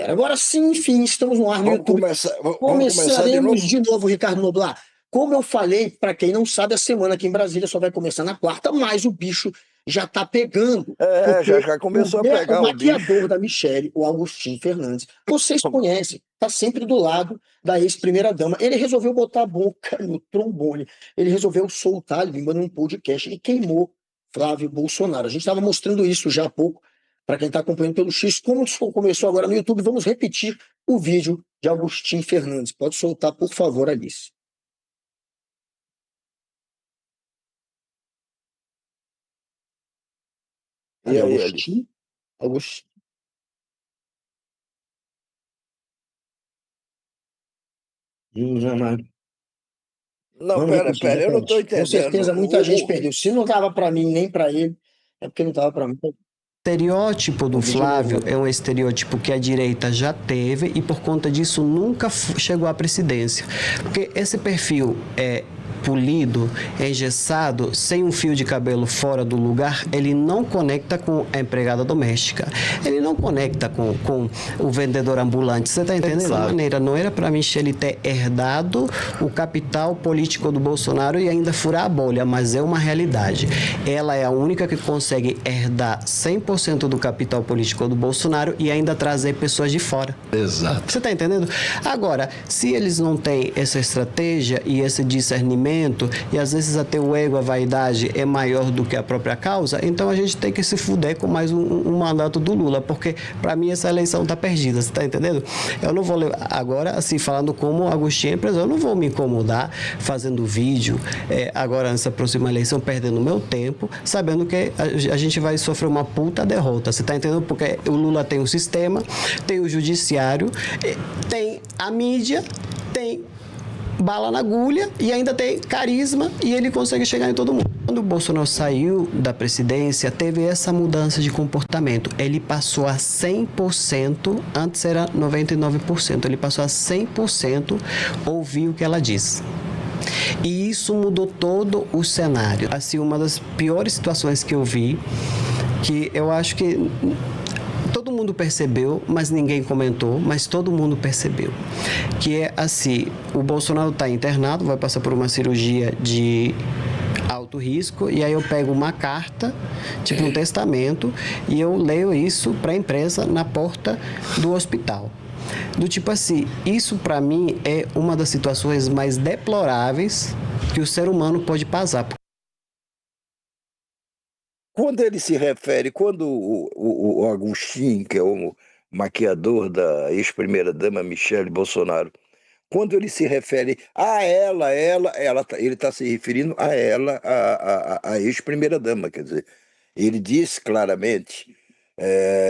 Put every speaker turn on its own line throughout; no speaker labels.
galera. Agora sim, enfim, estamos no ar no
Vamos
YouTube.
começar de
Começaremos
novo?
de novo, Ricardo Noblar. Como eu falei, para quem não sabe, a semana aqui em Brasília só vai começar na quarta, mas o bicho já está pegando.
Já,
Porque
já começou a pegar
o
o
maquiador
bicho.
da Michelle, o Agostinho Fernandes, vocês conhecem, está sempre do lado da ex-primeira-dama. Ele resolveu botar a boca no trombone, ele resolveu soltar a língua num podcast e queimou Flávio Bolsonaro. A gente estava mostrando isso já há pouco. Para quem está acompanhando pelo X, como começou agora no YouTube, vamos repetir o vídeo de Agostinho Fernandes. Pode soltar, por favor, Alice.
E
Cadê
aí, Alice?
Agostinho? Agostinho.
Não,
Vamos repetir,
pera, eu não estou
repete. Com
entendendo.
certeza muita gente perdeu. Se não estava para mim nem para ele, é porque não estava para mim.
O estereótipo do
O vídeo
Flávio
novo.
é um estereótipo que a direita já teve e por conta disso nunca chegou à presidência. Porque esse perfil é polido, engessado, sem um fio de cabelo fora do lugar, ele não conecta com a empregada doméstica. Ele não conecta com o vendedor ambulante. Você está entendendo? Dessa maneira, não era para Michelle ter herdado o capital político do Bolsonaro e ainda furar a bolha, mas é uma realidade. Ela é a única que consegue herdar 100% do capital político do Bolsonaro e ainda trazer pessoas de fora.
Exato.
Você está entendendo? Agora, se eles não têm essa estratégia e esse discernimento, e às vezes até o ego, a vaidade é maior do que a própria causa, então a gente tem que se fuder com mais um mandato do Lula, porque para mim essa eleição está perdida, você está entendendo? Eu não vou agora, assim, falando como Agostinho empresário, eu não vou me incomodar fazendo vídeo agora nessa próxima eleição, perdendo meu tempo, sabendo que a gente vai sofrer uma puta derrota, você está entendendo? Porque o Lula tem o sistema, tem o judiciário, tem a mídia, tem bala na agulha e ainda tem carisma e ele consegue chegar em todo mundo. Quando o Bolsonaro saiu da presidência, teve essa mudança de comportamento. Ele passou a 100%, antes era 99%, ele passou a 100% ouvir o que ela diz. E isso mudou todo o cenário. Assim, uma das piores situações que eu vi, que eu acho que todo mundo percebeu, mas ninguém comentou, mas todo mundo percebeu. Que é assim, o Bolsonaro está internado, vai passar por uma cirurgia de alto risco, e aí eu pego uma carta, tipo um testamento, e eu leio isso para a imprensa na porta do hospital. Do tipo assim, isso para mim é uma das situações mais deploráveis que o ser humano pode passar.
Quando ele se refere, quando o Agostinho, que é o maquiador da ex-primeira-dama Michelle Bolsonaro, quando ele se refere a ela, ele está se referindo a ela, a ex-primeira-dama, quer dizer, ele diz claramente,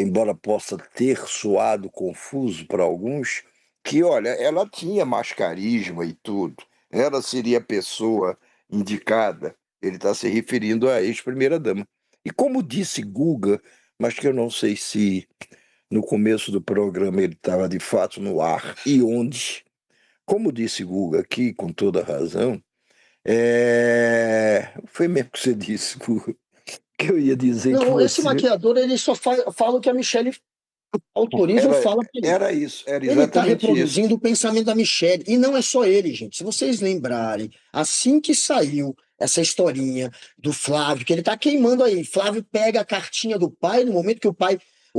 embora possa ter soado confuso para alguns, que, olha, ela tinha mais carisma e tudo, ela seria a pessoa indicada, ele está se referindo à ex-primeira-dama. E como disse Guga, mas que eu não sei se no começo do programa ele estava de fato no ar e onde, como disse Guga aqui, com toda razão, foi mesmo que você disse, Guga, que eu ia dizer que
Não, esse
você...
maquiador, ele só fala o que a Michelle autoriza ou fala para ele.
Era isso, era
Ele está
exatamente isso.
reproduzindo o pensamento da Michelle. E não é só ele, gente. Se vocês lembrarem, assim que saiu essa historinha do Flávio, que ele está queimando aí, Flávio pega a cartinha do pai no momento que o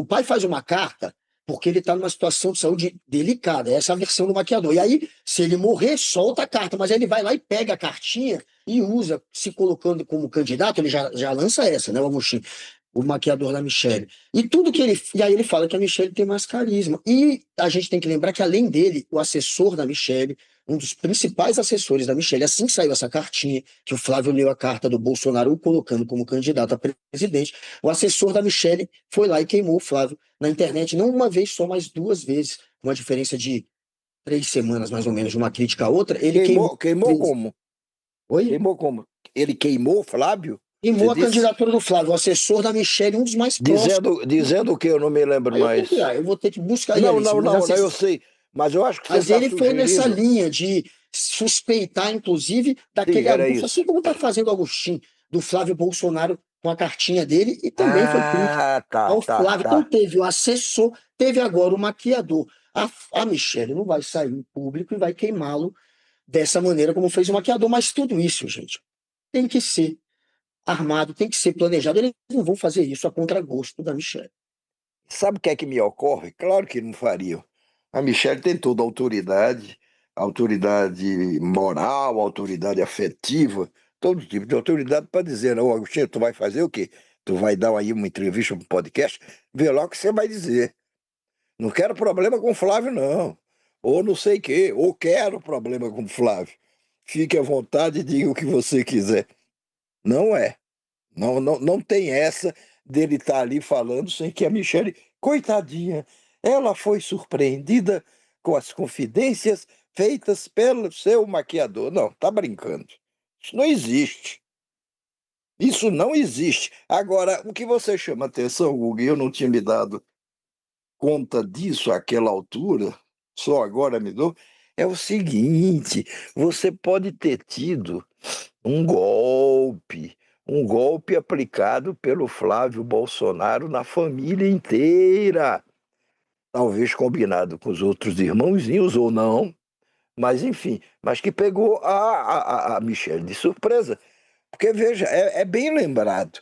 pai faz uma carta, porque ele está numa situação de saúde delicada. Essa é a versão do maquiador. E aí, se ele morrer, solta a carta, mas aí ele vai lá e pega a cartinha e usa, se colocando como candidato, ele já lança essa, né, o Agostinho, o maquiador da Michelle. E tudo que ele. E aí ele fala que a Michelle tem mais carisma. E a gente tem que lembrar que, além dele, o assessor da Michelle, um dos principais assessores da Michelle, assim que saiu essa cartinha, que o Flávio leu a carta do Bolsonaro, o colocando como candidato a presidente, o assessor da Michelle foi lá e queimou o Flávio na internet, não uma vez só, mas duas vezes, com uma diferença de 3 semanas, mais ou menos, de uma crítica a outra. Ele
Queimou como?
Oi?
Queimou como? Ele queimou Flávio?
Queimou a
Você disse?
candidatura do Flávio, o assessor da Michelle, um dos mais próximos.
Dizendo o que eu não me lembro
Aí
mais.
eu vou ter que buscar
Não,
Alice, mas
eu sei. Mas eu acho que você
Mas
está
ele foi nessa
sugerindo.
linha de suspeitar, inclusive, daquele
Sim, era
abuso,
isso.
assim como está fazendo o Agostinho, do Flávio Bolsonaro com a cartinha dele e também foi crítico
Ah, tá,
ao
tá,
Flávio. Então
tá.
teve o assessor, teve agora o maquiador. A Michelle não vai sair em público e vai queimá-lo dessa maneira como fez o maquiador, mas tudo isso, gente, tem que ser armado, tem que ser planejado. Eles não vão fazer isso a contragosto da Michelle.
Sabe o que é que me ocorre? Claro que não fariam. A Michelle tem toda a autoridade moral, autoridade afetiva, todo tipo de autoridade para dizer, ô Agostinho, tu vai fazer o quê? Tu vai dar aí uma entrevista para um podcast? Vê lá o que você vai dizer. Não quero problema com o Flávio, não. Ou não sei o quê, ou quero problema com o Flávio. Fique à vontade e diga o que você quiser. Não é. Não, não, não tem essa dele estar ali falando sem que a Michelle, coitadinha, ela foi surpreendida com as confidências feitas pelo seu maquiador. Não, tá brincando. Isso não existe. Isso não existe. Agora, o que você chama atenção, Guga, e eu não tinha me dado conta disso àquela altura, só agora me dou, é o seguinte: você pode ter tido um golpe, um golpe aplicado pelo Flávio Bolsonaro na família inteira. Talvez combinado com os outros irmãozinhos ou não, mas enfim, mas que pegou a Michelle de surpresa. Porque, veja, é bem lembrado,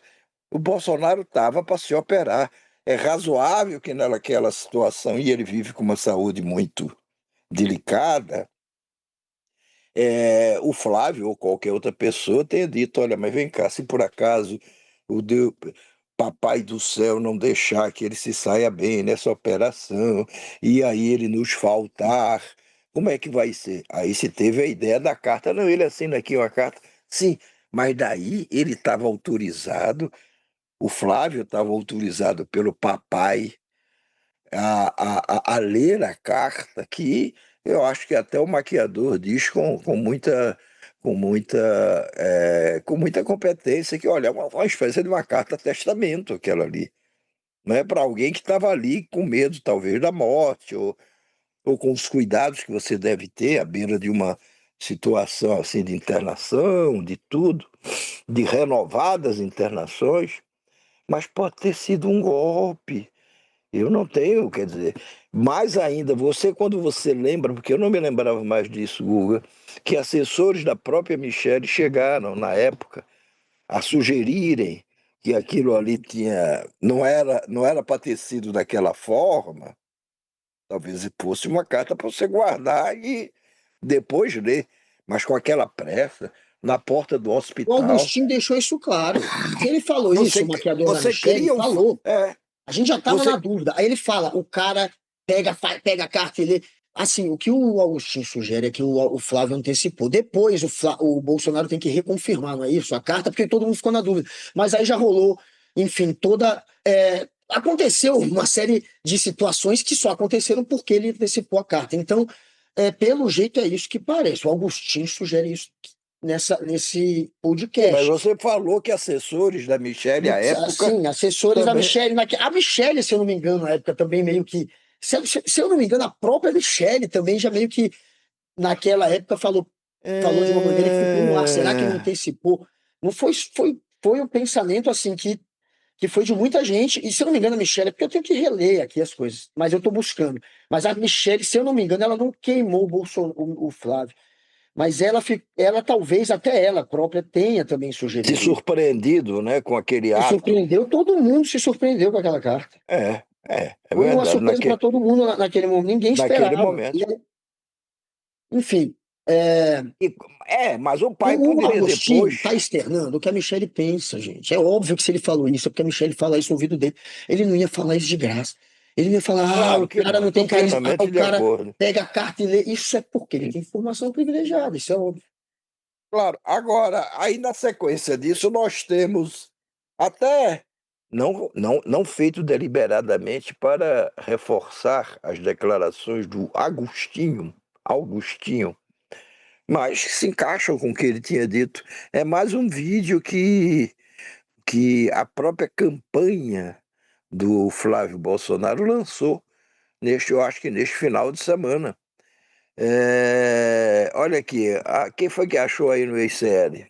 o Bolsonaro estava para se operar. É razoável que naquela situação, e ele vive com uma saúde muito delicada, o Flávio ou qualquer outra pessoa tenha dito: olha, mas vem cá, se por acaso o Deus, Papai do céu não deixar que ele se saia bem nessa operação, e aí ele nos faltar, como é que vai ser? Aí se teve a ideia da carta, não, ele assina aqui uma carta, sim, mas daí ele estava autorizado, o Flávio estava autorizado pelo papai a ler a carta, que eu acho que até o maquiador diz com muita competência que, olha, é uma espécie de uma carta-testamento aquela ali, não é para alguém que estava ali com medo, talvez, da morte, ou com os cuidados que você deve ter à beira de uma situação assim de internação, de tudo, de renovadas internações, mas pode ter sido um golpe. Eu não tenho, quer dizer, mais ainda, quando você lembra, porque eu não me lembrava mais disso, Guga, que assessores da própria Michelle chegaram, na época, a sugerirem que aquilo ali não era para ter sido daquela forma, talvez fosse uma carta para você guardar e depois ler, mas com aquela pressa, na porta do
O
hospital.
Augustinho deixou isso claro. Se ele falou isso,
Você,
o maquiador da
você
Michelle
cria um.
falou.
É,
A gente já estava na
você.
dúvida. Aí ele fala, o cara pega a carta e lê. Assim, o que o Augustinho sugere é que o Flávio antecipou. Depois o Bolsonaro tem que reconfirmar, não é isso? A carta, porque todo mundo ficou na dúvida. Mas aí já rolou, enfim, aconteceu uma série de situações que só aconteceram porque ele antecipou a carta. Então, pelo jeito é isso que parece. O Augustinho sugere isso nesse
Sim, mas
podcast.
você falou que assessores da Michelle à época
Assim, assessores da
também.
Michelle. A Michelle, se eu não me engano, na época também meio que. Se eu não me engano, a própria Michelle também já meio que, naquela época, falou de uma maneira que ficou no ar. Será que não
É,
antecipou? Não foi um pensamento assim que foi de muita gente. E se eu não me engano, a Michelle, é porque eu tenho que reler aqui as coisas, mas eu estou buscando. Mas a Michelle, se eu não me engano, ela não queimou o Flávio. Mas ela talvez até ela própria tenha também
se
sugerido isso.
surpreendido, né, com aquele
Se
ato.
surpreendeu, todo mundo se surpreendeu com aquela carta.
É
Foi uma
verdade,
surpresa para todo mundo naquele momento, ninguém
naquele
esperava.
momento.
Enfim, é,
E, mas o pai
o
poderia
Agostinho está
depois.
externando o que a Michelle pensa, gente. É óbvio que se ele falou isso, é porque a Michelle fala isso no ouvido dele. Ele não ia falar isso de graça. Ele não ia falar,
Claro
o
que
cara
não,
não tem
estou
carisma,
plenamente
o
de
cara
acordo.
pega a carta e lê. Isso é porque ele tem informação privilegiada, isso é óbvio.
Claro, agora, aí na sequência disso, nós temos até não feito deliberadamente para reforçar as declarações do Augustinho, mas que se encaixam com o que ele tinha dito. É mais um vídeo que a própria campanha do Flávio Bolsonaro lançou, eu acho que neste final de semana. Olha aqui, quem foi que achou aí no ICL?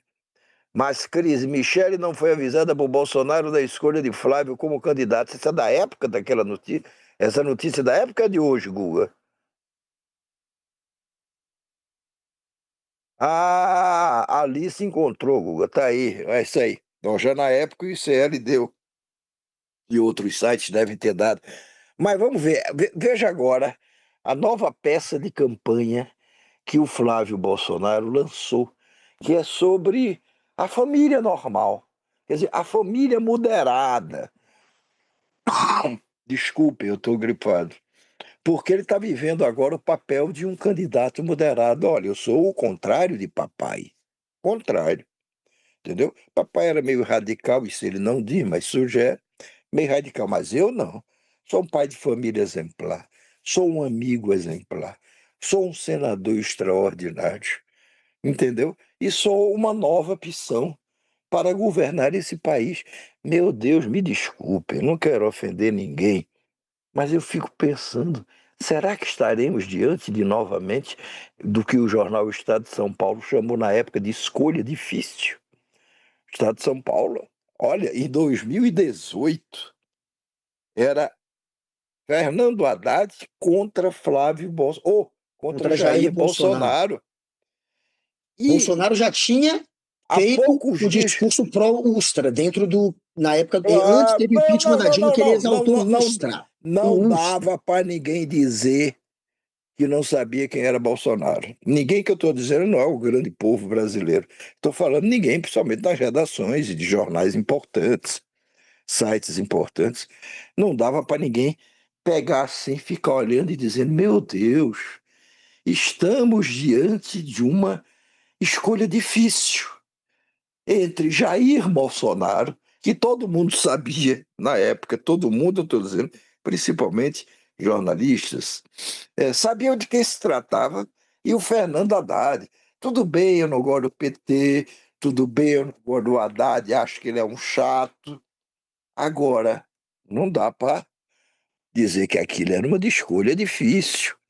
Mas, Cris, Michele não foi avisada por Bolsonaro da escolha de Flávio como candidato. Isso é da época daquela notícia? Essa notícia é da época de hoje, Guga? Ah, ali se encontrou, Guga. Tá aí, é isso aí. Então, já na época o ICL deu. E outros sites devem ter dado. Mas vamos ver. Veja agora a nova peça de campanha que o Flávio Bolsonaro lançou, que é sobre a família normal. Quer dizer, a família moderada. Desculpe, eu estou gripado. Porque ele está vivendo agora o papel de um candidato moderado. Olha, eu sou o contrário de papai. Contrário, entendeu? Papai era meio radical, isso ele não diz, mas sugere. Meio radical, mas eu não. Sou um pai de família exemplar. Sou um amigo exemplar. Sou um senador extraordinário, entendeu? E sou uma nova opção para governar esse país. Meu Deus, me desculpe, eu não quero ofender ninguém, mas eu fico pensando, será que estaremos diante de novamente do que o jornal Estado de São Paulo chamou na época de escolha difícil? Estado de São Paulo, olha, em 2018 era Fernando Haddad contra Flávio Bolsonaro, ou contra
Contra Jair
Jair
Bolsonaro.
Bolsonaro. E
Bolsonaro já tinha
há
feito
poucos
o
dias.
discurso pró-Ustra dentro do, na época, antes
Ah,
teve o
não,
impeachment
não,
da
não,
Dilma,
não,
que ele
não, não,
exaltou
não,
o
não,
Ustra.
não
O Ustra.
dava para ninguém dizer que não sabia quem era Bolsonaro. Ninguém que eu estou dizendo não é o grande povo brasileiro. Estou falando ninguém, principalmente nas redações e de jornais importantes, sites importantes. Não dava para ninguém pegar assim, ficar olhando e dizendo: meu Deus, estamos diante de uma escolha difícil entre Jair Bolsonaro, que todo mundo sabia na época, todo mundo, eu estou dizendo, principalmente jornalistas, sabiam de quem se tratava, e o Fernando Haddad. Tudo bem, eu não gosto do PT, tudo bem, eu não gosto do Haddad, acho que ele é um chato. Agora, não dá para dizer que aquilo era uma escolha difícil.